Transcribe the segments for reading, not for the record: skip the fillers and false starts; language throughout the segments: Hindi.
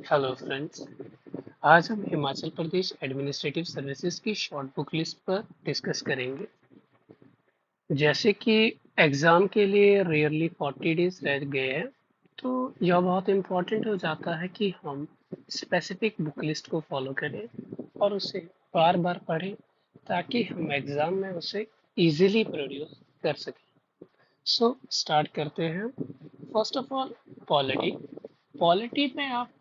Hello friends. आज हम हिमाचल प्रदेश एडमिनिस्ट्रेटिव सर्विसेज की शॉर्ट बुक लिस्ट पर डिस्कस करेंगे। जैसे कि एग्ज़ाम के लिए रियरली 40 डेज रह गए हैं, तो यह बहुत इम्पोर्टेंट हो जाता है कि हम स्पेसिफिक बुक लिस्ट को फॉलो करें और उसे बार बार पढ़ें ताकि हम एग्ज़ाम में उसे इजीली प्रोड्यूस कर सकें। सो स्टार्ट करते हैं। First of all, polity. Polity में आप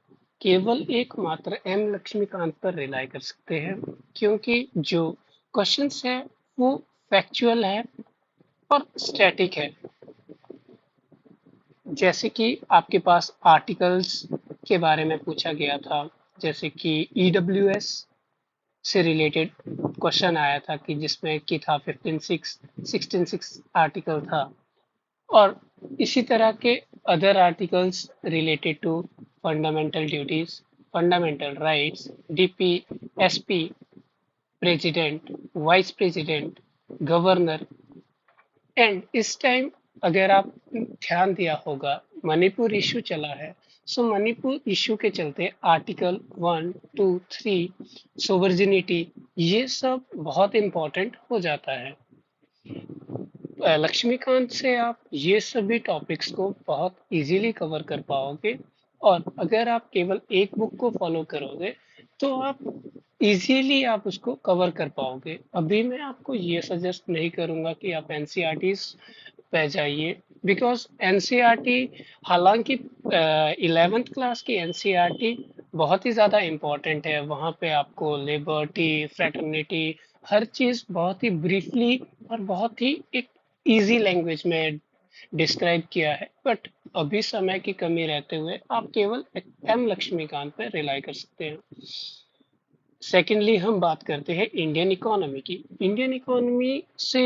केवल एकमात्र एम लक्ष्मीकांत पर रिलाई कर सकते हैं, क्योंकि जो क्वेश्चंस है वो फैक्चुअल है और स्टैटिक है। जैसे कि आपके पास आर्टिकल्स के बारे में पूछा गया था, जैसे कि ईडब्ल्यूएस से रिलेटेड क्वेश्चन आया था कि जिसमें कि था 15(6) आर्टिकल था, और इसी तरह के other articles related to fundamental duties, fundamental rights, DP, SP, president, vice president, governor. And इस टाइम अगर आप ध्यान दिया होगा, मणिपुर इशू चला है। सो मणिपुर इशू के चलते आर्टिकल 1, 2, 3, सोवर्जिनिटी, ये सब बहुत इंपॉर्टेंट हो जाता है। लक्ष्मीकांत से आप ये सभी टॉपिक्स को बहुत इजीली कवर कर पाओगे, और अगर आप केवल एक बुक को फॉलो करोगे तो आप इजीली आप उसको कवर कर पाओगे। अभी मैं आपको ये सजेस्ट नहीं करूंगा कि आप एनसीईआरटीज पे जाइए, बिकॉज एनसीईआरटी, हालांकि 11th क्लास की एनसीईआरटी बहुत ही ज़्यादा इम्पोर्टेंट है। वहाँ पे आपको लिबर्टी, फ्रेटर्निटी, हर चीज़ बहुत ही ब्रीफली और बहुत ही एक इजी लैंग्वेज में डिस्क्राइब किया है। बट अभी समय की कमी रहते हुए आप केवल एम लक्ष्मीकांत पर रिलाई कर सकते हैं। सेकेंडली, हम बात करते हैं इंडियन इकोनॉमी की। इंडियन इकोनॉमी से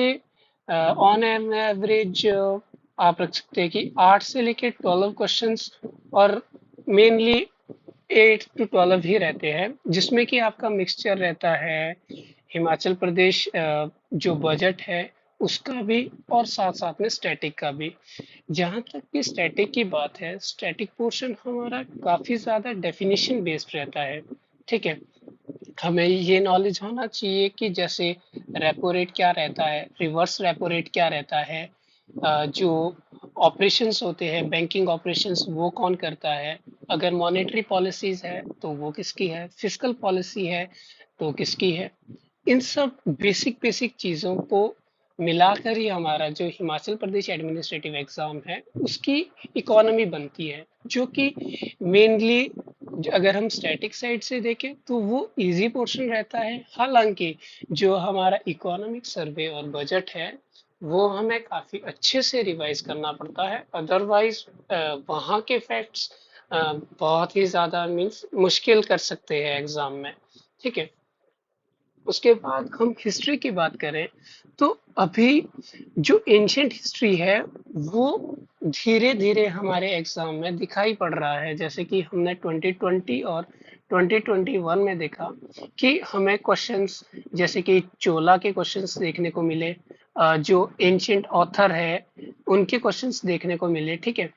ऑन एन एवरेज आप रख सकते हैं कि 8 से लेकर 12 क्वेश्चंस, और मेनली 8 to 12 ही रहते हैं, जिसमें कि आपका मिक्सचर रहता है हिमाचल प्रदेश जो बजट है उसका भी, और साथ साथ में स्टैटिक का भी। जहाँ तक कि स्टैटिक की बात है, स्टैटिक पोर्शन हमारा काफ़ी ज़्यादा डेफिनेशन बेस्ड रहता है। ठीक है, हमें ये नॉलेज होना चाहिए कि जैसे रेपो रेट क्या रहता है, रिवर्स रेपो रेट क्या रहता है, जो ऑपरेशंस होते हैं बैंकिंग ऑपरेशंस वो कौन करता है, अगर मॉनेटरी पॉलिसीज है तो वो किसकी है, फिस्कल पॉलिसी है तो किसकी है। इन सब बेसिक बेसिक चीज़ों को मिलाकर ही हमारा जो हिमाचल प्रदेश एडमिनिस्ट्रेटिव एग्जाम है उसकी इकोनॉमी बनती है, जो कि मेनली अगर हम स्टैटिक साइड से देखें तो वो इजी पोर्शन रहता है। हालांकि जो हमारा इकोनॉमिक सर्वे और बजट है वो हमें काफी अच्छे से रिवाइज करना पड़ता है, अदरवाइज वहाँ के फैक्ट्स बहुत ही ज्यादा मीन्स मुश्किल कर सकते हैं एग्जाम में। ठीक है, उसके बाद हम हिस्ट्री की बात करें तो अभी जो एंशियंट हिस्ट्री है वो धीरे धीरे हमारे एग्जाम में दिखाई पड़ रहा है। जैसे कि हमने 2020 और 2021 में देखा कि हमें क्वेश्चंस जैसे कि चोला के क्वेश्चंस देखने को मिले, जो एंशियंट ऑथर है उनके क्वेश्चंस देखने को मिले। ठीक है,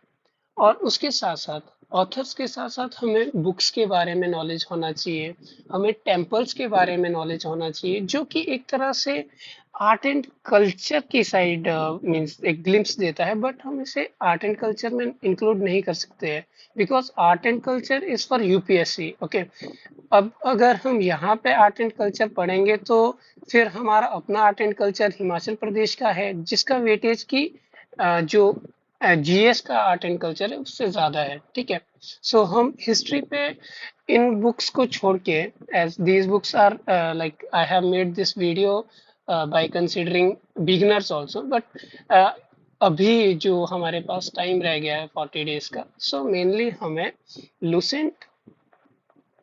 और उसके साथ साथ ऑथर्स के साथ साथ हमें बुक्स के बारे में नॉलेज होना चाहिए, हमें टेम्पल्स के बारे में नॉलेज होना चाहिए, जो कि एक तरह से आर्ट एंड कल्चर की साइड मींस एक ग्लिम्स देता है। बट हम इसे आर्ट एंड कल्चर में इंक्लूड नहीं कर सकते हैं, because art and culture is for UPSC. Okay, अब अगर हम यहाँ पे आर्ट एंड कल्चर पढ़ेंगे तो फिर हमारा अपना art and culture Himachal Pradesh का है, जिसका वेटेज की जो जीएस का आर्ट एंड कल्चर है उससे ज्यादा है। ठीक है, सो हम हिस्ट्री पे इन बुक्स को छोड़ के, as these books are like I have made this video by considering beginners also, but अभी जो हमारे पास टाइम रह गया है 40 डेज का, सो मेनली हमें लुसेंट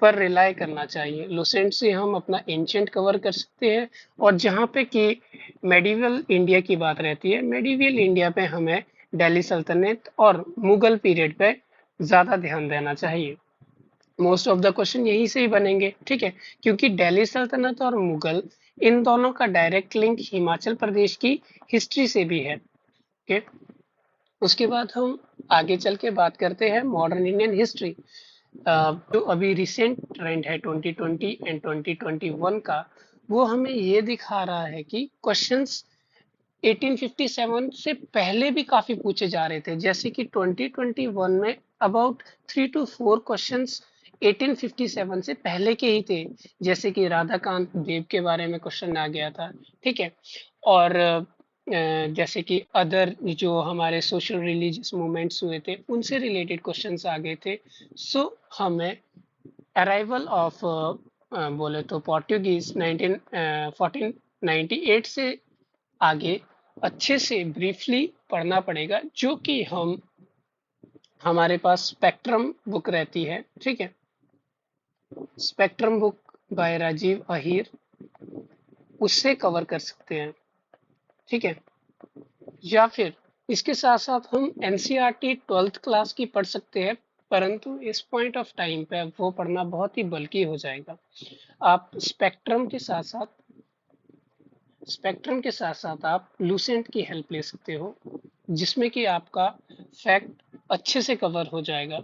पर रिलाई करना चाहिए। लुसेंट से हम अपना एंशियंट कवर कर सकते हैं, और जहाँ पे कि मेडिवल इंडिया की बात रहती है, मेडिवल इंडिया पे हमें दिल्ली सल्तनत और मुगल पीरियड पे ज़्यादा ध्यान देना चाहिए। मोस्ट ऑफ द क्वेश्चन यहीं से ही बनेंगे। ठीक है, क्योंकि दिल्ली सल्तनत और मुगल, इन दोनों का डायरेक्ट लिंक हिमाचल प्रदेश की हिस्ट्री से भी है। ओके, उसके बाद हम आगे चल के बात करते हैं मॉडर्न इंडियन हिस्ट्री। जो अभी रिसेंट ट्रेंड है 2020 एंड 2021 का, वो हमें ये दिखा रहा है कि क्वेश्चंस 1857 से पहले भी काफी पूछे जा रहे थे, जैसे कि 2021 में अबाउट 3 to 4 क्वेश्चंस 1857 से पहले के ही थे, जैसे कि राधाकांत देव के बारे में क्वेश्चन आ गया था। ठीक है। और जैसे कि अदर जो हमारे सोशल रिलीजियस मूवमेंट्स हुए थे उनसे रिलेटेड क्वेश्चंस आ गए थे। सो हमें अराइवल ऑफ बोले तो पोर्टुगीज 1498 से आगे अच्छे से ब्रीफली पढ़ना पड़ेगा, जो कि हम हमारे पास स्पेक्ट्रम बुक रहती है। ठीक है। Spectrum book by Rajiv Ahir, उससे कवर कर सकते हैं। ठीक है। या फिर इसके साथ साथ हम एनसीईआरटी 12th क्लास की पढ़ सकते हैं, परंतु इस पॉइंट ऑफ टाइम पे वो पढ़ना बहुत ही बल्कि हो जाएगा। आप स्पेक्ट्रम के साथ साथ आप लूसेंट की हेल्प ले सकते हो, जिसमें कि आपका फैक्ट अच्छे से कवर हो जाएगा।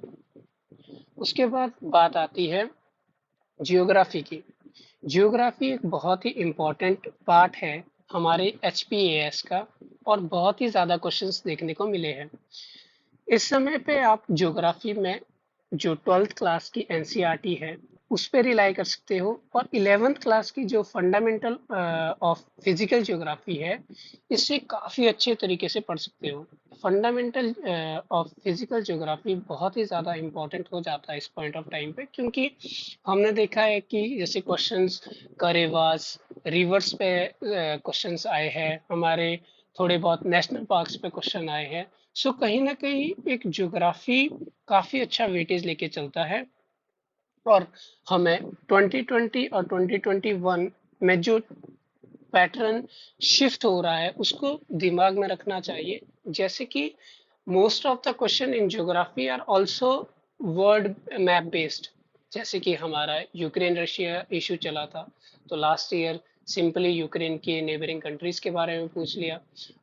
उसके बाद बात आती है जियोग्राफी की। जियोग्राफी एक बहुत ही इम्पोर्टेंट पार्ट है हमारे एचपीएएस का, और बहुत ही ज़्यादा क्वेश्चंस देखने को मिले हैं। इस समय पे आप ज्योग्राफी में जो 12th क्लास की एनसीईआरटी है उस पे रिलाई कर सकते हो, और 11th क्लास की जो फंडामेंटल ऑफ फिजिकल ज्योग्राफी है, इससे काफ़ी अच्छे तरीके से पढ़ सकते हो। फंडामेंटल ऑफ फिजिकल ज्योग्राफी बहुत ही ज़्यादा इम्पोर्टेंट हो जाता है इस पॉइंट ऑफ टाइम पे, क्योंकि हमने देखा है कि जैसे क्वेश्चंस करेवास रिवर्स पे क्वेश्चंस आए हैं, हमारे थोड़े बहुत नेशनल पार्क्स पे क्वेश्चन आए हैं। सो कहीं ना कहीं एक ज्योग्राफी काफी अच्छा वेटेज लेके चलता है, और हमें 2020 और 2021 में जो पैटर्न शिफ्ट हो रहा है उसको दिमाग में रखना चाहिए। जैसे कि most of the question in geography are also world map based. जैसे कि हमारा यूक्रेन रशिया इशू चला था, तो लास्ट ईयर सिंपली यूक्रेन के नेबरिंग कंट्रीज के बारे में पूछ लिया।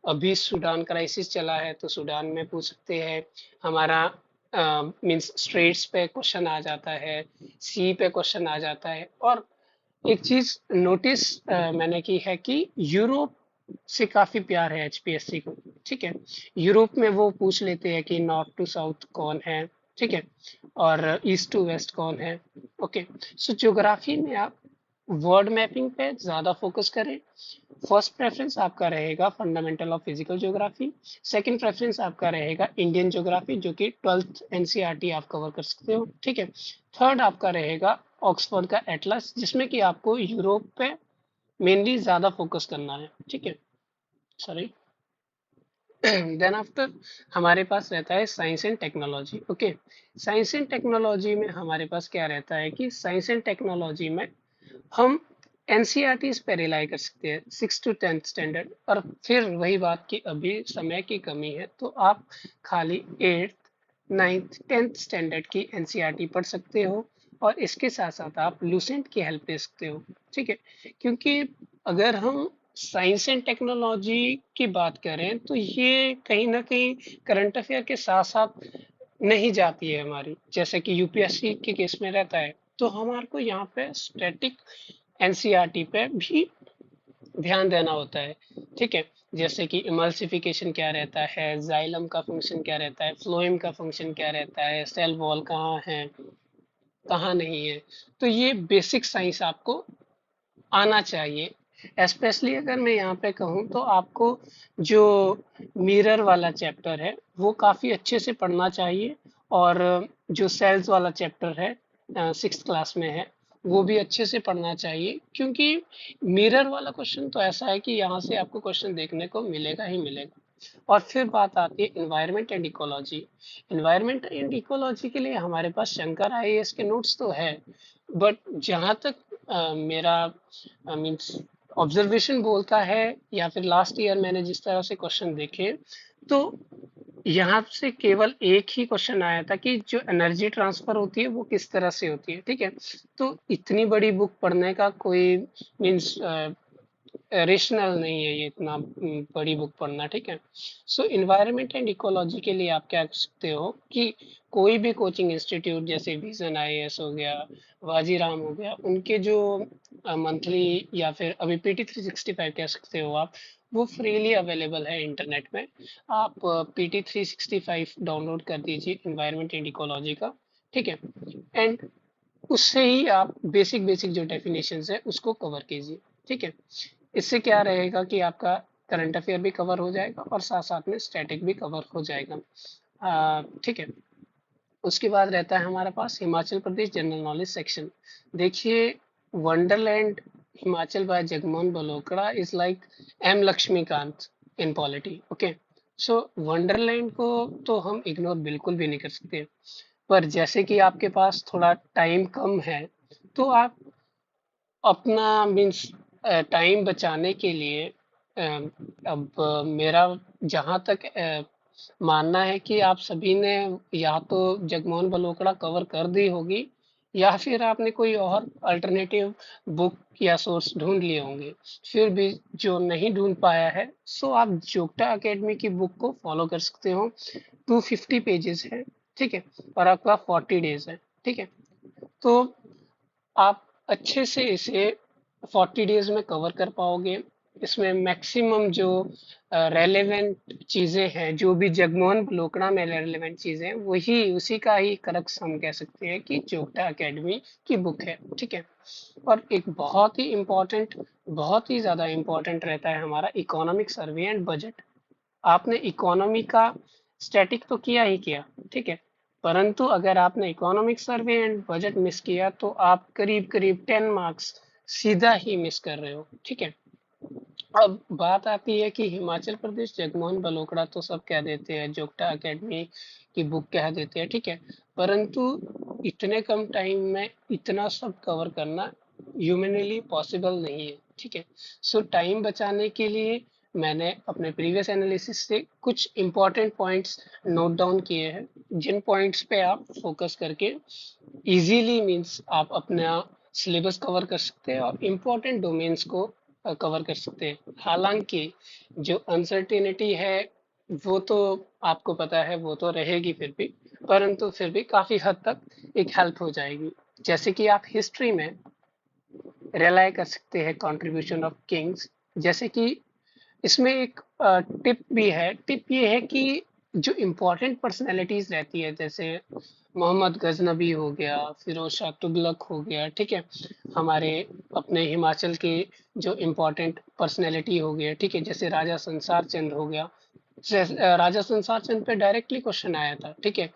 अभी सूडान क्राइसिस चला है, तो सूडान में पूछ सकते हैं। हमारा मींस स्ट्रेट्स पे क्वेश्चन आ जाता है, सी पे क्वेश्चन आ जाता है। और एक चीज नोटिस मैंने की है कि यूरोप से काफी प्यार है एचपीएससी को। ठीक है। यूरोप में वो पूछ लेते हैं कि नॉर्थ टू साउथ कौन है, ठीक है, और ईस्ट टू वेस्ट कौन है। ओके। सो ज्योग्राफी में आप वर्ड मैपिंग पे ज्यादा फोकस करें। फर्स्ट प्रेफरेंस आपका रहेगा fundamental of physical geography. Second preference आपका रहेगा इंडियन ज्योग्राफी, जो कि 12th एनसीईआरटी आप कवर कर सकते हो। ठीक है। थर्ड आपका रहेगा ऑक्सफोर्ड का एटलस, जिसमें कि आपको यूरोप पे मेनली ज्यादा फोकस करना है। ठीक है। सॉरी। देन आफ्टर हमारे पास रहता है science and technology. Okay. Science and technology में हमारे पास क्या रहता है कि साइंस एंड टेक्नोलॉजी में हम एनसीईआरटीज पे रिलाई कर सकते हैं 6 to 10th स्टैंडर्ड। और फिर वही बात कि अभी समय की कमी है, तो आप खाली 8th 9th 10th स्टैंडर्ड की एनसीईआरटी पढ़ सकते हो, और इसके साथ साथ आप लूसेंट की हेल्प ले सकते हो। ठीक है। क्योंकि अगर हम साइंस एंड टेक्नोलॉजी की बात करें तो ये कहीं ना कहीं करंट अफेयर के साथ साथ नहीं जाती है हमारी, जैसे कि यूपीएससी के केस में रहता है। तो हमारे को यहाँ पे स्टैटिक एनसीईआरटी पे भी ध्यान देना होता है। ठीक है। जैसे कि इमल्सिफिकेशन क्या रहता है, जाइलम का फंक्शन क्या रहता है, फ्लोएम का फंक्शन क्या रहता है, सेल वॉल कहाँ है कहाँ नहीं है। तो ये बेसिक साइंस आपको आना चाहिए। स्पेशली अगर मैं यहाँ पे कहूँ तो आपको जो मिरर वाला चैप्टर है वो काफ़ी अच्छे से पढ़ना चाहिए, और जो सेल्स वाला चैप्टर है 6th क्लास में है, वो भी अच्छे से पढ़ना चाहिए। क्योंकि मिरर वाला क्वेश्चन तो ऐसा है कि यहाँ से आपको क्वेश्चन देखने को मिलेगा ही मिलेगा। और फिर बात आती है environment and ecology. Environment and ecology के लिए हमारे पास शंकर आईएएस के नोट्स तो है, बट जहाँ तक मेरा मीन्स ऑब्जर्वेशन बोलता है, या फिर लास्ट ईयर मैंने जिस तरह से क्वेश्चन देखे, तो यहाँ से केवल एक ही क्वेश्चन आया था कि जो एनर्जी ट्रांसफर होती है वो किस तरह से होती है। ठीक है। तो इतनी बड़ी बुक पढ़ने का कोई मीन्स रेशनल नहीं है ये इतना बड़ी बुक पढ़ना, ठीक है। सो इन्वायरमेंट एंड इकोलॉजी के लिए आप क्या कर सकते हो कि कोई भी कोचिंग इंस्टीट्यूट जैसे विजन आईएएस हो गया, वाजीराम हो गया, उनके जो मंथली या फिर अभी PT 365 कह सकते हो आप, वो फ्रीली अवेलेबल है इंटरनेट में। आप PT 365 डाउनलोड कर दीजिए इन्वायरमेंट एंड इकोलॉजी का, ठीक है। एंड उससे ही आप बेसिक बेसिक जो डेफिनेशंस है उसको कवर कीजिए, ठीक है। इससे क्या रहेगा कि आपका करंट अफेयर भी कवर हो जाएगा और साथ साथ में स्टैटिक भी कवर हो जाएगा, ठीक है। उसके बाद रहता है हमारे पास Himachal Pradesh general knowledge section. देखिए, wonderland Himachal by Jagmohan Balokra is like M Laxmikanth in polity, okay. So wonderland को तो हम इग्नोर बिल्कुल भी नहीं कर सकते, पर जैसे कि आपके पास थोड़ा टाइम कम है, तो आप अपना मीन्स टाइम बचाने के लिए अब मेरा जहाँ तक मानना है कि आप सभी ने या तो जगमोहन बलोकड़ा कवर कर दी होगी, या फिर आपने कोई और अल्टरनेटिव बुक या सोर्स ढूंढ लिए होंगे। फिर भी जो नहीं ढूंढ पाया है, सो आप जोग्टा अकेडमी की बुक को फॉलो कर सकते हो। 250 पेजेस है, ठीक है, और आपका 40 डेज है, ठीक है। तो आप अच्छे से इसे 40 डेज में कवर कर पाओगे। इसमें मैक्सिमम जो रेलेवेंट चीजें हैं, जो भी जगमोहन लोकड़ा में रेलेवेंट चीजें हैं, वही उसी का ही करक्स हम कह सकते हैं कि चोपटा एकेडमी की बुक है, ठीक है। और एक बहुत ही इम्पोर्टेंट, बहुत ही ज्यादा इम्पोर्टेंट रहता है हमारा इकोनॉमिक सर्वे एंड बजट। आपने इकोनॉमी का स्टैटिक तो किया ही किया, ठीक है, परंतु अगर आपने economic survey and budget miss किया तो आप करीब करीब 10 मार्क्स सीधा ही मिस कर रहे हो, ठीक है। अब बात आती है कि हिमाचल प्रदेश जगमोहन बलोकड़ा तो सब कह देते हैं, जोग्टा एकेडमी की बुक कह देते हैं, ठीक है, परंतु इतने कम टाइम में इतना सब कवर करना ह्यूमनली पॉसिबल नहीं है, ठीक है। सो टाइम बचाने के लिए मैंने अपने प्रीवियस एनालिसिस से कुछ इंपॉर्टेंट पॉइंट्स नोट डाउन किए हैं, जिन पॉइंट्स पे आप फोकस करके इजीली मींस आप अपना सिलेबस कवर कर सकते हैं और इम्पोर्टेंट डोमेन्स को कवर कर सकते हैं। हालांकि जो अनसर्टेनिटी है वो तो आपको पता है, वो तो रहेगी फिर भी, परंतु फिर भी काफी हद तक एक हेल्प हो जाएगी। जैसे कि आप हिस्ट्री में रिलाई कर सकते हैं कंट्रीब्यूशन ऑफ किंग्स, जैसे कि इसमें एक टिप भी है। टिप ये है कि जो इम्पोर्टेंट पर्सनैलिटीज रहती है, जैसे मोहम्मद गजनबी हो गया, फिरोज शाह तुगलक हो गया, ठीक है, हमारे अपने हिमाचल के जो इम्पोर्टेंट पर्सनैलिटी हो गया, ठीक है, जैसे राजा संसार चंद हो गया। राजा संसार चंद पे डायरेक्टली क्वेश्चन आया था, ठीक है।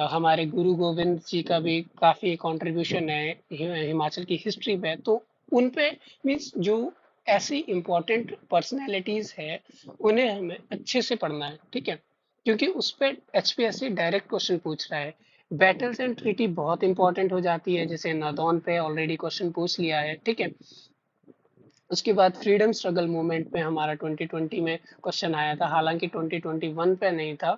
हमारे गुरु गोविंद जी का भी काफी कंट्रीब्यूशन है हिमाचल की हिस्ट्री में, तो उन पे मीन्स जो ऐसी इंपॉर्टेंट पर्सनैलिटीज है, उन्हें हमें अच्छे से पढ़ना है, ठीक है, क्योंकि उस पर HPSC डायरेक्ट क्वेश्चन पूछ रहा है। बैटल्स एंड ट्रीटी बहुत इंपॉर्टेंट हो जाती है, जैसे नादौन पे ऑलरेडी क्वेश्चन पूछ लिया है, ठीक है। उसके बाद फ्रीडम स्ट्रगल मूवमेंट में हमारा 2020 में क्वेश्चन आया था, हालांकि 2021 पे नहीं था।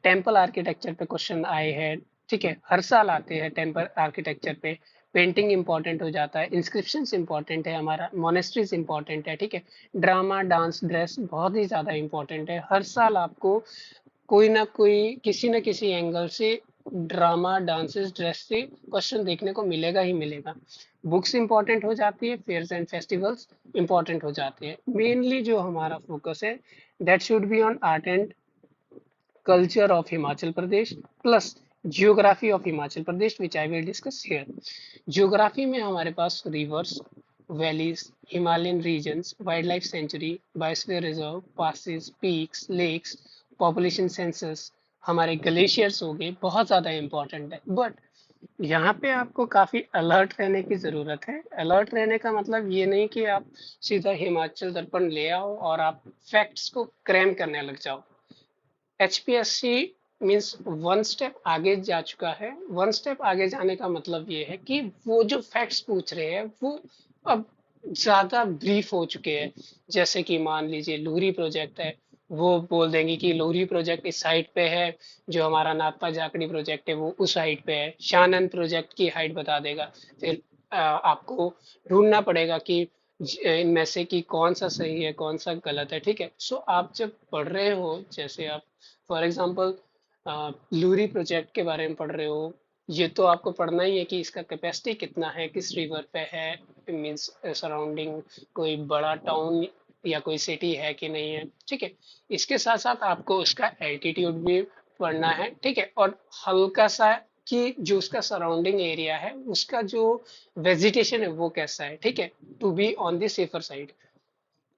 टेम्पल आर्किटेक्चर पे क्वेश्चन आए हैं, ठीक है, हर साल आते हैं टेम्पल आर्किटेक्चर पे। पेंटिंग इंपॉर्टेंट हो जाता है, इंस्क्रिप्शन इंपॉर्टेंट है, हमारा मोनेस्ट्रीज इंपॉर्टेंट है, ठीक है। ड्रामा डांस ड्रेस बहुत ही ज्यादा इंपॉर्टेंट है, हर साल आपको कोई ना कोई किसी न किसी एंगल से ड्रामा डांसेस ड्रेस से क्वेश्चन देखने को मिलेगा ही मिलेगा। बुक्स इंपॉर्टेंट हो जाती है, फेयर्स एंड फेस्टिवल्स इंपॉर्टेंट हो जाते हैं। मेनली जो हमारा फोकस है, that should be on art and culture of Himachal Pradesh plus geography of Himachal Pradesh, which I will discuss here. Geography में हमारे पास rivers, valleys, Himalayan regions, wildlife sanctuary, biosphere reserve, passes, peaks, lakes, population census, हमारे ग्लेशियर्स हो गए, बहुत ज़्यादा इंपॉर्टेंट है। बट यहाँ पे आपको काफ़ी अलर्ट रहने की ज़रूरत है। अलर्ट रहने का मतलब ये नहीं कि आप सीधा हिमाचल दर्पण ले आओ और आप फैक्ट्स को क्रैम करने लग जाओ। HPSC मीन्स वन स्टेप आगे जा चुका है। वन स्टेप आगे जाने का मतलब ये है कि वो जो फैक्ट्स पूछ रहे हैं वो अब ज्यादा ब्रीफ हो चुके हैं। जैसे कि मान लीजिए लोहरी प्रोजेक्ट है, वो बोल देंगे कि लोहरी प्रोजेक्ट इस साइड पे है, जो हमारा नाथपा जाखड़ी प्रोजेक्ट है वो उस साइड पे है। शानन प्रोजेक्ट की हाइट बता देगा। फिर आपको ढूंढना पड़ेगा कि इनमें से कि कौन सा सही है कौन सा गलत है, ठीक है। सो आप जब पढ़ रहे हो, जैसे आप फॉर एग्जांपल लूरी प्रोजेक्ट के बारे में पढ़ रहे हो, ये तो आपको पढ़ना ही है कि इसका कैपेसिटी कितना है, किस रिवर पे है, मींस सराउंडिंग कोई बड़ा टाउन या कोई सिटी है कि नहीं है, ठीक है। इसके साथ साथ आपको उसका एल्टीट्यूड भी पढ़ना है, ठीक है। और हल्का सा कि जो उसका सराउंडिंग एरिया है उसका जो वेजिटेशन है वो कैसा है, ठीक है, to be on the safer side.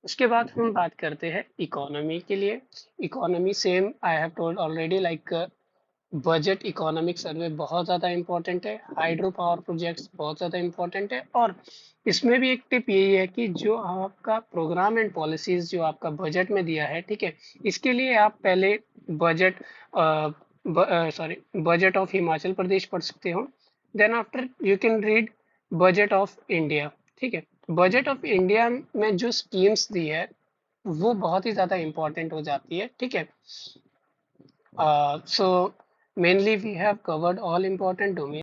उसके बाद हम बात करते हैं इकोनॉमी के लिए। Economy same I have told already, like budget economic survey बहुत ज़्यादा इंपॉर्टेंट है, हाइड्रो पावर प्रोजेक्ट्स बहुत ज़्यादा इंपॉर्टेंट है। और इसमें भी एक टिप यही है कि जो आपका प्रोग्राम एंड पॉलिसीज जो आपका बजट में दिया है, ठीक है, इसके लिए आप पहले budget sorry budget of Himachal Pradesh पढ़ सकते हो। Then after you can read budget of India, ठीक है। बजट ऑफ इंडिया में जो स्कीम्स दी है वो बहुत ही ज़्यादा इंपॉर्टेंट हो जाती है, ठीक है। So mainly we have covered all important domains.